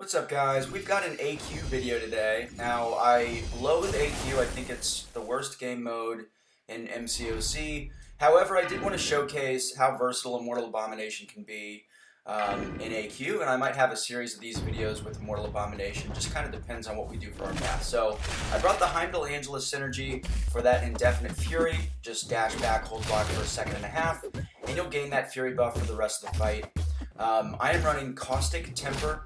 What's up, guys? We've got an AQ video today. Now, I loathe AQ. I think it's the worst game mode in mcoc. However, I did want to showcase how versatile Immortal Abomination can be in AQ, and I might have a series of these videos with Immortal Abomination. Just kind of depends on what we do for our path. So, I brought the Heimdall Angelus synergy for that Indefinite Fury. Just dash back, hold block for a second and a half, and you'll gain that Fury buff for the rest of the fight. I am running Caustic Temper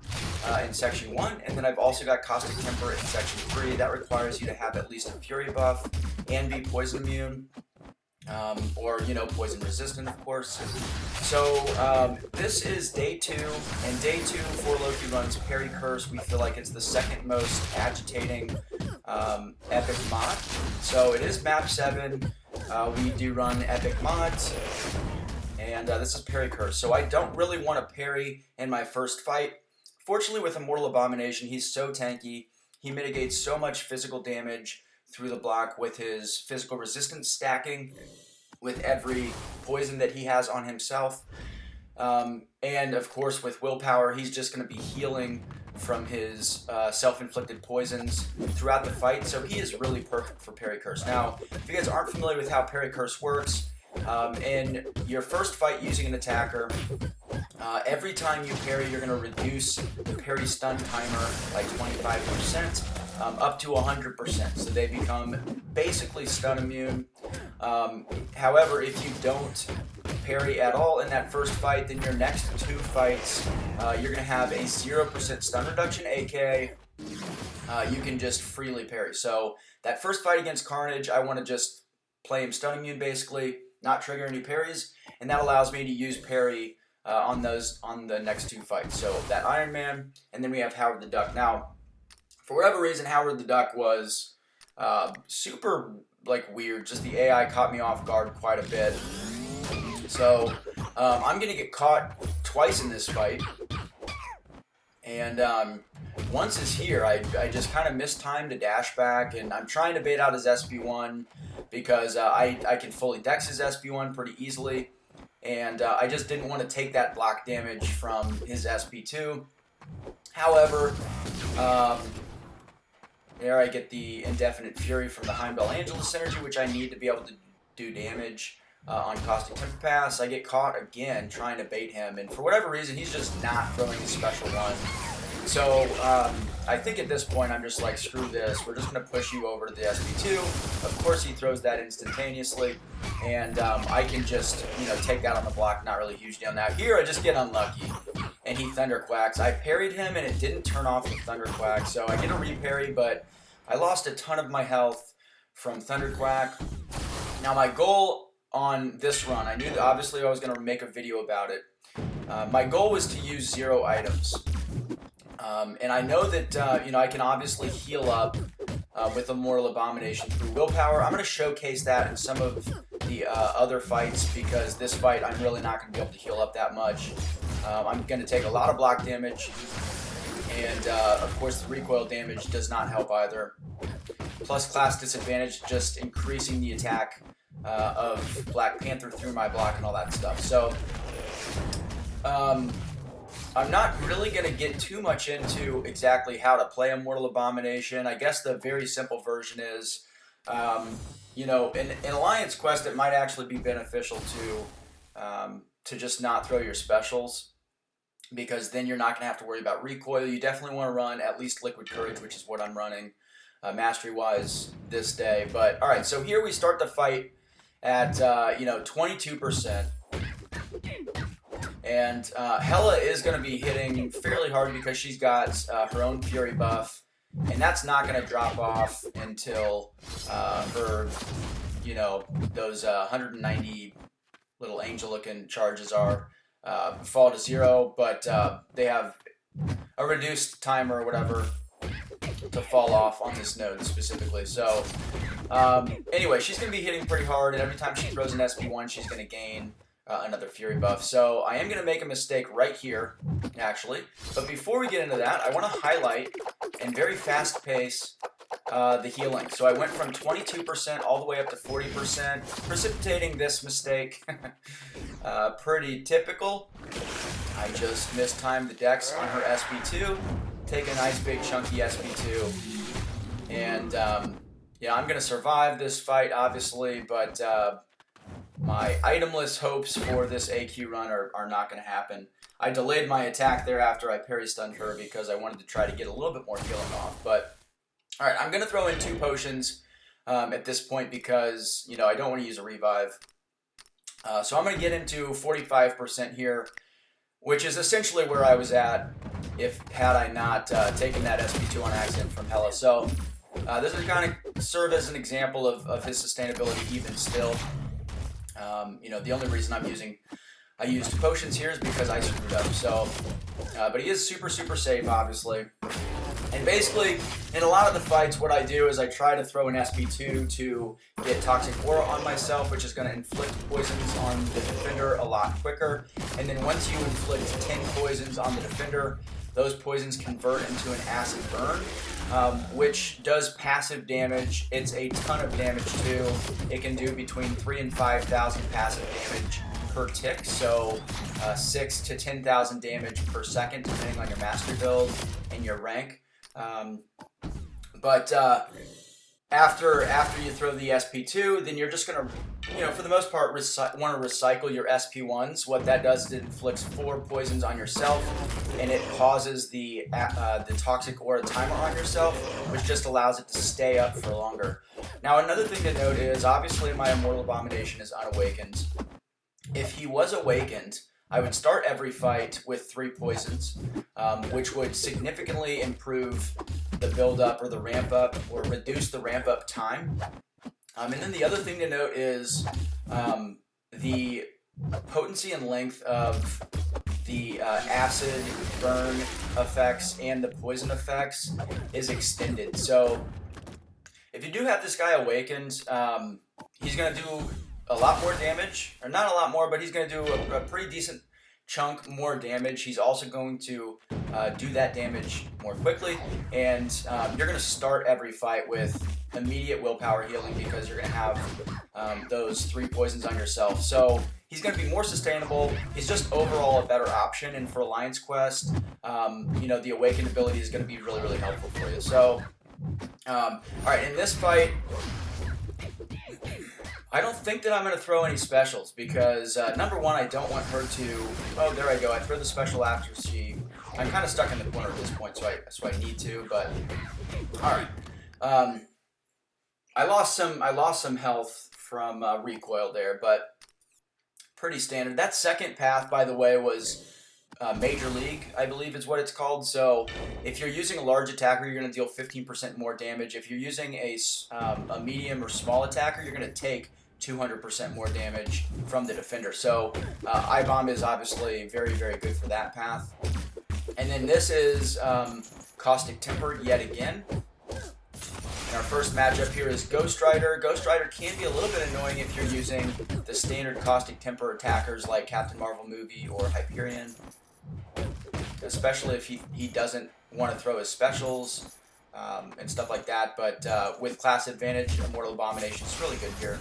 in Section 1, and then I've also got Caustic Temper in Section 3. That requires you to have at least a Fury buff and be poison immune, or, you know, poison resistant, of course. So, this is Day 2, and Day 2 for Loki runs Parry Curse. We feel like it's the second most agitating epic mod. So, it is map 7. We do run epic mods. And this is Parry Curse. So I don't really want to parry in my first fight. Fortunately, with Immortal Abomination, he's so tanky. He mitigates so much physical damage through the block with his physical resistance stacking with every poison that he has on himself. And of course, with willpower, he's just going to be healing from his self-inflicted poisons throughout the fight. So he is really perfect for Parry Curse. Now, if you guys aren't familiar with how Parry Curse works, in your first fight using an attacker, every time you parry, you're going to reduce the parry stun timer by 25%, up to 100%. So they become basically stun immune. However, if you don't parry at all in that first fight, then your next 2 fights, you're going to have a 0% stun reduction, aka you can just freely parry. So that first fight against Carnage, I want to just play him stun immune basically, not trigger any parries, and that allows me to use parry on the next 2 fights. So that Iron Man, and then we have Howard the Duck. Now, for whatever reason, Howard the Duck was super weird. Just the AI caught me off guard quite a bit. So I'm gonna get caught twice in this fight, and once is here, I just kind of mistimed a dash back, and I'm trying to bait out his SB1 because I can fully dex his SB1 pretty easily, and I just didn't want to take that block damage from his SB2. However, there I get the Indefinite Fury from the Heimdall Angelus synergy, which I need to be able to do damage on Caustic Temper Pass. I get caught again trying to bait him, and for whatever reason, he's just not throwing his special one. So, I think at this point, I'm just like, screw this. We're just going to push you over to the SB2. Of course, he throws that instantaneously. And I can just, you know, take that on the block. Not really a huge deal. Now, here, I just get unlucky. And he Thunderquacks. I parried him, and it didn't turn off the Thunderquack. So, I get a reparry, but I lost a ton of my health from Thunderquack. Now, my goal on this run, I knew that obviously I was going to make a video about it. My goal was to use 0 items. And I know that, you know, I can obviously heal up with Immortal Abomination through willpower. I'm going to showcase that in some of the other fights, because this fight I'm really not going to be able to heal up that much. I'm going to take a lot of block damage, and of course the recoil damage does not help either. Plus class disadvantage, just increasing the attack of Black Panther through my block and all that stuff. So, I'm not really going to get too much into exactly how to play Immortal Abomination. I guess the very simple version is, you know, in Alliance Quest, it might actually be beneficial to just not throw your specials, because then you're not going to have to worry about recoil. You definitely want to run at least Liquid Courage, which is what I'm running mastery-wise this day. But, alright, so here we start the fight at, you know, 22%. And Hela is going to be hitting fairly hard because she's got her own Fury buff, and that's not going to drop off until her, you know, those 190 little angel-looking charges are fall to 0, but they have a reduced timer or whatever to fall off on this node specifically. So anyway, she's going to be hitting pretty hard, and every time she throws an SB1, she's going to gain another Fury buff. So I am going to make a mistake right here, actually. But before we get into that, I want to highlight and very fast pace the healing. So I went from 22% all the way up to 40%, precipitating this mistake. Pretty typical. I just mistimed the dex on her SB2, take a nice big chunky SP2. And yeah, I'm gonna survive this fight, obviously, but my itemless hopes for this AQ run are not gonna happen. I delayed my attack there after I parry stunned her because I wanted to try to get a little bit more healing off. But all right, I'm gonna throw in 2 potions at this point because, you know, I don't want to use a revive. So I'm gonna get into 45% here, which is essentially where I was at had I not taken that SP2 on accident from Hella. So this is kind of serve as an example of his sustainability even still. You know, the only reason I used potions here is because I screwed up. So, but he is super safe, obviously. And basically, in a lot of the fights, what I do is I try to throw an SP2 to get Toxic Aura on myself, which is going to inflict poisons on the defender a lot quicker. And then once you inflict 10 poisons on the defender, those poisons convert into an acid burn, which does passive damage. It's a ton of damage too. It can do between 3,000 and 5,000 passive damage per tick, so 6,000 to 10,000 damage per second, depending on your master build and your rank. But after you throw the SP2, then you're just gonna, you know, for the most part, want to recycle your SP1s. What that does is it inflicts 4 poisons on yourself, and it pauses the Toxic Aura timer on yourself, which just allows it to stay up for longer. Now, another thing to note is, obviously, my Immortal Abomination is unawakened. If he was awakened, I would start every fight with 3 poisons, which would significantly improve the build-up or the ramp-up, or reduce the ramp-up time. And then the other thing to note is the potency and length of the acid burn effects and the poison effects is extended. So if you do have this guy awakened, he's going to do a lot more damage, or not a lot more, but he's going to do a pretty decent chunk more damage. He's also going to do that damage more quickly, and you're going to start every fight with immediate willpower healing because you're going to have those 3 poisons on yourself. So he's going to be more sustainable. He's just overall a better option, and for Alliance Quest, you know, the Awakened ability is going to be really helpful for you. So, all right, in this fight, I don't think that I'm going to throw any specials because, number one, I don't want her to... Oh, there I go. I throw the special after she... I'm kind of stuck in the corner at this point, so I need to, but... Alright. I lost some health from recoil there, but pretty standard. That second path, by the way, was... Major League, I believe is what it's called. So if you're using a large attacker, you're going to deal 15% more damage. If you're using a medium or small attacker, you're going to take 200% more damage from the defender. So iBom is obviously very good for that path. And then this is Caustic Temper yet again. And our first matchup here is Ghost Rider. Ghost Rider can be a little bit annoying if you're using the standard Caustic Temper attackers like Captain Marvel movie or Hyperion. Especially if he doesn't want to throw his specials and stuff like that. But with class advantage, Immortal Abomination is really good here.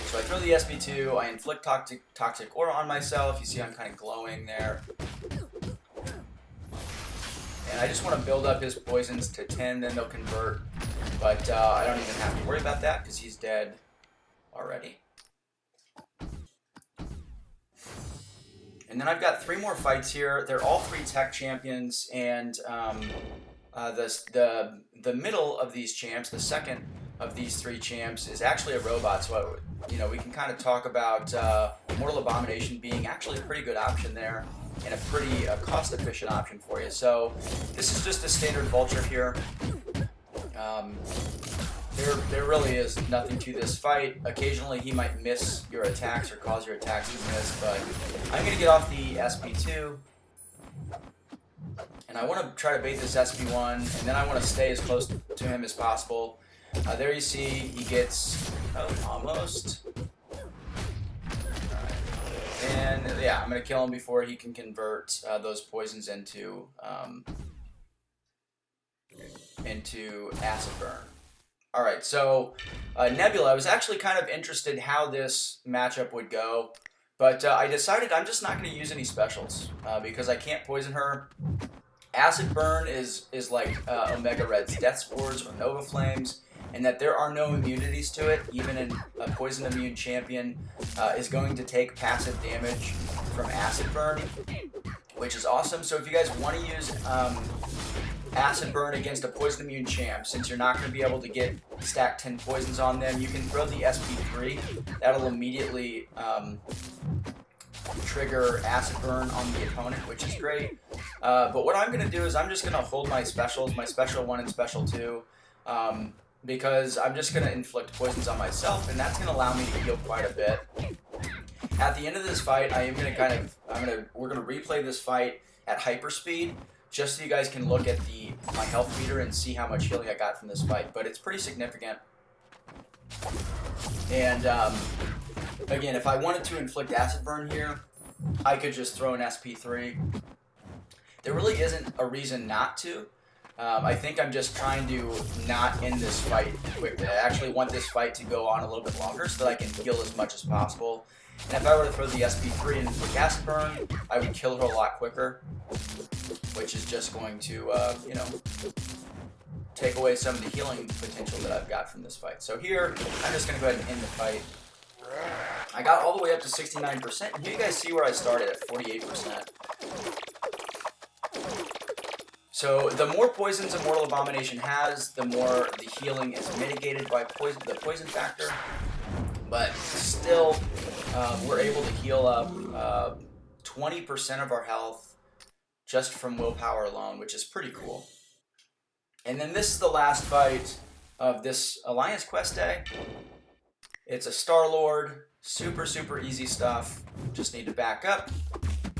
So I throw the SP2, I inflict Toxic Aura on myself. You see I'm kind of glowing there. And I just want to build up his poisons to 10, then they'll convert. But I don't even have to worry about that because he's dead already. And then I've got 3 more fights here. They're all 3 tech champions, and the middle of these champs, the second of these 3 champs, is actually a robot. So you know, we can kind of talk about Immortal Abomination being actually a pretty good option there, and a pretty cost-efficient option for you. So this is just a standard vulture here. There really is nothing to this fight. Occasionally he might miss your attacks or cause your attacks to miss, but I'm going to get off the SP2. And I want to try to bait this SP1, and then I want to stay as close to him as possible. There you see he gets almost. And yeah, I'm going to kill him before he can convert those poisons into acid burn. Alright, so Nebula, I was actually kind of interested how this matchup would go But I decided I'm just not going to use any specials because I can't poison her. Acid Burn is like Omega Red's Death Spores or Nova Flames, and that there are no immunities to it. Even a poison immune champion is going to take passive damage from Acid Burn, which is awesome. So if you guys want to use Acid Burn against a poison immune champ, since you're not going to be able to get stack 10 poisons on them, you can throw the SP3. That'll immediately trigger Acid Burn on the opponent, which is great. But what I'm going to do is I'm just going to hold my specials, my Special 1 and Special 2, because I'm just going to inflict poisons on myself, and that's going to allow me to heal quite a bit. At the end of this fight, I am going to we're going to replay this fight at hyperspeed, just so you guys can look at my health meter and see how much healing I got from this fight. But it's pretty significant. And again, if I wanted to inflict Acid Burn here, I could just throw an SP3. There really isn't a reason not to. I think I'm just trying to not end this fight quickly. I actually want this fight to go on a little bit longer so that I can heal as much as possible. And if I were to throw the SP3 and inflict Acid Burn, I would kill her a lot quicker, which is just going to, you know, take away some of the healing potential that I've got from this fight. So here, I'm just going to go ahead and end the fight. I got all the way up to 69%, and here you guys see where I started at 48%. So the more poisons Immortal Abomination has, the more the healing is mitigated by the poison factor. But still, we're able to heal up 20% of our health just from willpower alone, which is pretty cool. And then this is the last fight of this Alliance Quest day. It's a Star-Lord, super easy stuff. Just need to back up,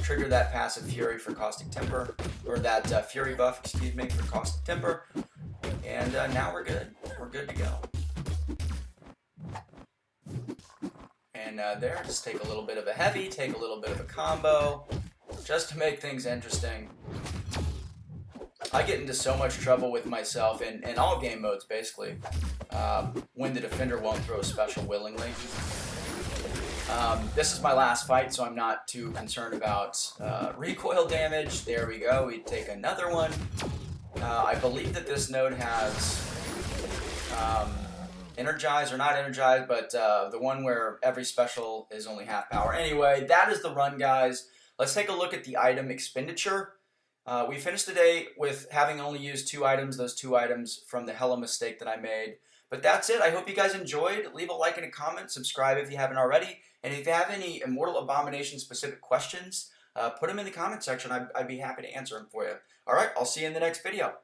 trigger that passive Fury for Caustic Temper, or that Fury buff, excuse me, for Caustic Temper, and now we're good. We're good to go. And there, just take a little bit of a heavy, take a little bit of a combo, just to make things interesting. I get into so much trouble with myself in all game modes, basically, when the defender won't throw a special willingly. This is my last fight, so I'm not too concerned about recoil damage. There we go. We take another one. I believe that this node has energized, or not energized, but the one where every special is only half power. Anyway, that is the run, guys. Let's take a look at the item expenditure. We finished the day with having only used 2 items, those 2 items from the hella mistake that I made. But that's it. I hope you guys enjoyed. Leave a like and a comment. Subscribe if you haven't already. And if you have any Immortal Abomination specific questions, put them in the comment section. I'd be happy to answer them for you. All right, I'll see you in the next video.